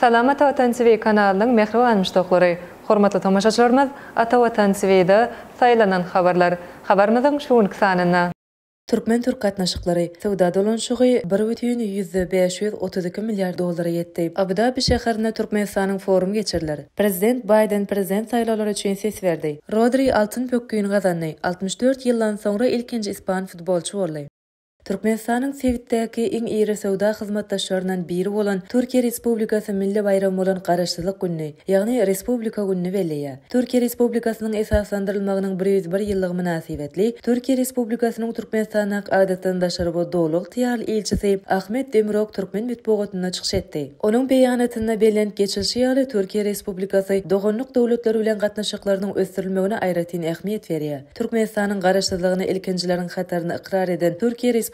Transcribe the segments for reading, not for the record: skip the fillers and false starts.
Salamat Vatan TV kanalının mehriban müştaqlary, hormatly tamaşaçylarymyz, Ata Vatan TV'de saýlanan habarlar. Habarymyzyň şuňky sanyna. Türkmen Türk gatnaşyklary sowda dolanşygy 1,532 milyar dollara ýetdi. Abu Dhabi şäherinde Türkmenistanyň forum geçiriler. Prezident Biden prezident saýlawlary üçin ses berdi. Rodri altyn pökgüni gazandy. 64 ýyldan soňra ilkinji ispan futbolçy boldy. Türkmenistanyň Sewitdäki iň iri sowda hyzmatdaşlaryndan biri bolan Türkiýe Respublikasy milli bayram bolan Garaşsyzlyk günni, ýagny Respublika günni belliýär. Türkiýe Respublikasynyň esaslandyrylmagynyň 101 ýyllygy münasibetli Türkiýe Respublikasynyň Türkmenistanyň adatandaşlary bo dowluk tiýarly elçisi Ahmet Demirok Türkmen metbuatyna çykyş etdi. Onuň beýanatyna belän geçilşi ýaly Türkiýe Respublikasy doganlyk dowlatlar bilen gatnaşyklarynyň ösdürilmegine aýratyn ähmiýet berýär. Türkmenistanyň garaşsyzlygyny ilkinjileriň hataryny ikrar eden Türkiýe Respublikasy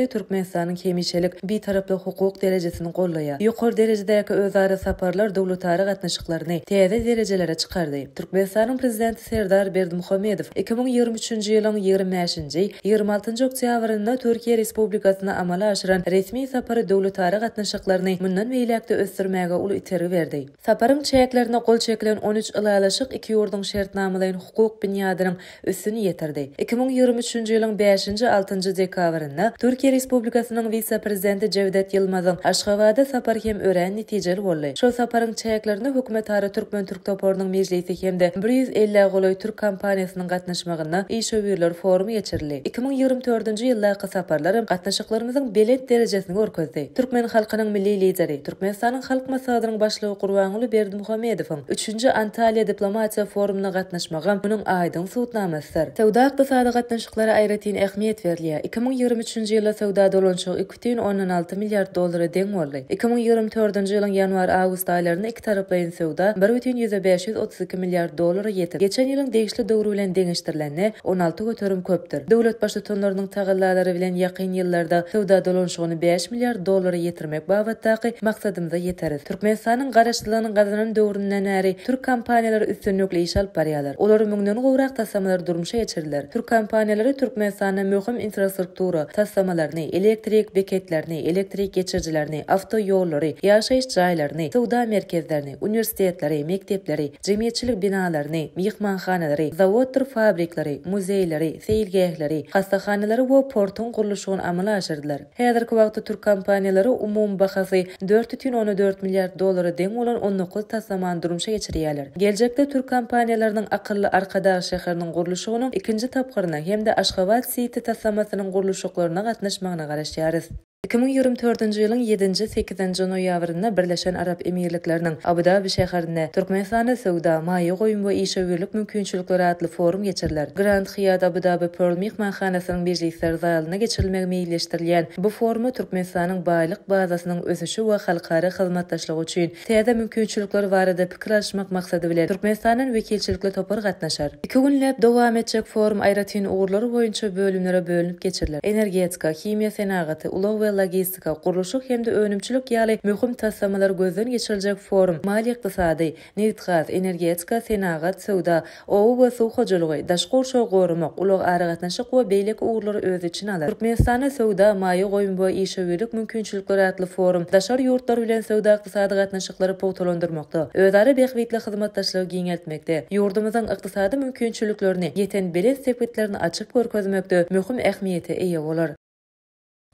Türkmenistanyň hemişelik bir taraply hukuk derejesini gollaýar. Ýokary derejedäki özara saparlar dowlatary gatnaşyklaryny täze derejelere çykardy. Türkmenistanyň prezidenti Serdar Berdimuhammedow 2023-nji ýylyň 25-nji 26-njy oktýabrynda Türkiýe Respublikasyna amala aşyran resmi sapary dowlatary gatnaşyklaryny mundan beýlekde ösdürmäge uly iteri berdi. Saparyň çäklerine gol çekilen 13 ýylalyşyk iki ýurdun şertnamalaryň hukuk binýadynyň üstüni ýetirdi. 2023-nji ýylyň 5-nji 6-njy dekabrynda Türkiýe Respublikasynyň vice-prezidenti Cevdet Yılmaz'ın Aşgabatda sapar hem ören netijeli boldy. Şol saparyň çäklerinde hökümet ary Türkmen Türk toporunyň mejlisi hemde 150 goloy Türk kompaniýasynyň gatnaşmagyna işöwürler forumy geçirildi. 2024-nji ýyldaky saparlar gatnaşyklarymyzyň belet derejesini görkezdi. Türkmen halkynyň milli lideri, Türkmenistanyň halk maslahatynyň başlygy Gurbanuly Berdimuhammedowyň 3-nji Antalya diplomatiýa forumuna gatnaşmagy munyň aýdyň suwtnamasydyr. Sowda ykdysady gatnaşyklary aýratyn ähmiýet berilýär. 2023-nji ýylda sowda dolanşygy 2,16 milyar dollara deň boldy. 2024-nji ýylyň ýanwar-awgust aýlaryna iki taraplaryň sowda 1,532 milyar dollara ýetdi. Geçen ýylyň degişli döwrü bilen deňişdirilende 16 göterim köpdir. Dowlat başlyklarynyň tagallary bilen ýakyn ýyllarda sowda dolanşygyny 5 milyar dollara ýetirmek babatdaky maksadymyza ýeteriz. Türkmenistanyň garaşsyzlygyny gazanan döwründen näri Türk kompaniýalary üstünlikli iş alyp barýarlar. Olar müňden gowrak tassamalar durmuşa geçirilýär. Türk kompaniýalary Türkmenistanyň möhüm infrastruktura tassamalarını, elektrik beketlerini, elektrik geçircilerini, avtoyollary, ýaşaýyş jaýlaryny, sowda merkezlerini, universitetleri, mektepleri, jemgyýetçilik binalaryny, mehmanhanalary, zawodlar, fabriklary, muzeýleri, seýilgähleri, hastahanalary we portun gurulşygyny amala aşyrdylar. Häzirki wagtda Türk kompaniýalary umum bahasy 4,14 milyar dollara deň bolan 19 tassamany durmuşa geçirýärler. Geljekde Türk kompaniýalarynyň akylly Arkadaş şäheriniň gurulşygynyň ikinji tapgyryna hemde Aşgabat siti tassamasynyň gurulşyklaryna gatnaşmagyna garaşýarys. 2024-nji ýylyň 7-8-nji noýabrynda Birleşen Arap Emirlikläriniň Abu Dhabi şäherinde Türkmenistana sowda, maýy goýun we işöwürlik mümkinçilikleri adly forum geçiriler. Grand Hyatt Abu Dhabi Pearl mehmanhanasynyň mejlisler zalyna geçirilmegi meýilleşdirilýän bu foruma Türkmenistanyň baýlyk bazasynyň ösüşi we halkara hyzmatdaşlygy üçin täze mümkinçilikleri barada pikir alşmak maksady bilen Türkmenistanyň wekilçilikli topar gatnaşar. 2 günläp dowam etjek forum aýratyn ugrulary boýunça bölümlere bölünip geçiriler. Energetika, himiýa senagaty, ulag we logistika, gurulşyk hemde önümçilik ýaly möhüm tassamalar gözden geçiriljek forum, mali ykdysady, neft-gaz, energetika, senagat, sowda, owu we suw hojalygy, daşky urşaw gorumak, ulug ary gatnaşyk we beýlek ugrulary öz içine alar. Türkmenistana sowda, maýy goýun we işöwürlik mümkinçilikleri adly forum daşary ýurtlar bilen sowda ykdysady gatnaşyklary pogtalandyrmakda, özara behwitli hyzmatdaşlygy giňeltmekde, ýurdumyzyň ykdysady mümkinçiliklerini ýeten belet sepetlerini açyp görkezmekde möhüm ähmiýete eýe bolar.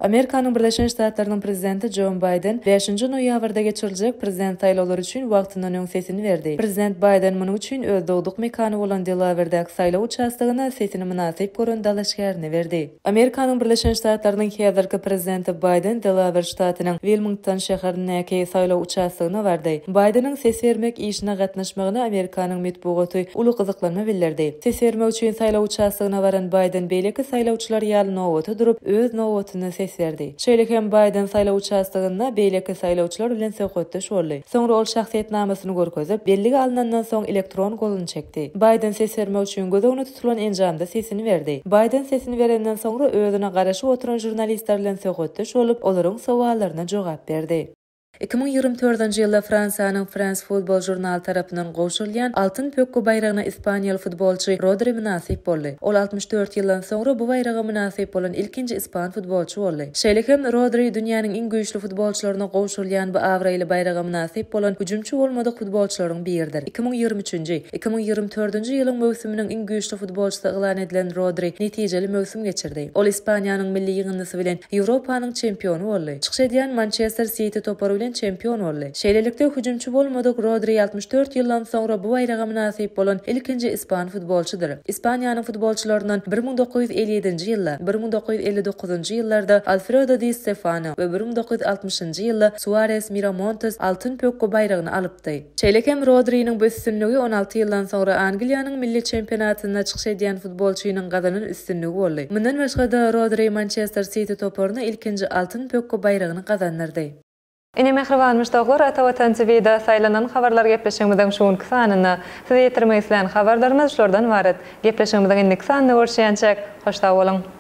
Amerikanyň Birleşen Ştatlarynyň prezidenti Joe Biden 5-nji noýabrda geçiriljek prezident saýlawlary üçin wagtyndan öň sesini berdi. Prezident Biden munyň üçin öz dowduk mekany bolan Delaware'däki saýlaw учаstygyna sesini münasip gören dalaşgaryny berdi. Amerikanyň Birleşen Ştatlarynyň häzirki prezidenti Biden Delaware ştatynyň Wilmington şäherindäki saýlaw учаstygyna bardy. Bidenyň ses bermek işine gatnaşmagyna Amerikanyň metbuaty uly gyzyklanma bildirdi. Ses bermek üçin saýlaw учаstygyna baran Biden beýleki saýlawçylar ýaly nowata durup öz nowatyny verdi. Şeýle hem Biden saýlaw участygynda beýleki saýlawçylar bilen söhbetdeş boldy. Soňra ol şahsiýetnamasyny görkezip, belligi alynandan soň elektron goluny çekdi. Biden ses bermek üçin gözegine tutulan enjamda sesini berdi. Biden sesini berenden soňra özüne garaşy oturan jurnalistler bilen söhbetdeş bolup, olaryň sowallaryna jogap berdi. 2024-nji ýylda Fransanyň France Football jurnaly tarapyndan goşulýan altyn pökkü bayragyna Ispaniýaly futbolçy Rodri münasip boldy. Ol 64 ýyldan soňra bu bayraga münasip bolan ilkinji ispan futbolçy boldy. Şeýlekem Rodri dünýäniň iň güýçli futbolçylaryna goşulýan bu awraýly bayraga münasip bolan hüjümçi bolmadyk futbolçylaryň biridir. 2023-nji 2024-nji ýylyň mövsüminiň iň güýçli futbolçysy elan edilen Rodri netijeli mövsüm geçirdi. Ol Ispaniýanyň milli ýygyndysy bilen Ýewropanyň çempionu boldy. Çykyş edýän Manchester City topary bilen çempion boldy. Şeýlelikde hüjümçi bolmadyk Rodri 64 ýyldan soňra bu bayraga münasip bolan ilkinji ispan futbolçydyr. Ispaniýanyň futbolçylaryndan 1957-nji ýylda, 1959-njy ýyllarda Alfredo Di Stefano we 1960-njy ýylda Suarez Miramontes altyn pökkü bayragyny alypdy. Şeýlekem Rodri'niň bu üstünlügi 16 ýyldan soňra Angliýanyň milli çempionatyna çykyş edýän futbolçynyň gazanan üstünlügi boldy. Mundan başga Rodri Manchester City toparyna ilkinji altyn pökkü bayragyny gazanyrdy. Ine mehriban müştaqlar Atawatan TV'da saylanan habarlar gepleşigimizden şuun kısanyny size ýetirmek isleýän habarlarymyz şoldan ibaret. Gepleşigimizden indi kısanyny görüşýänçek hoşda bolun.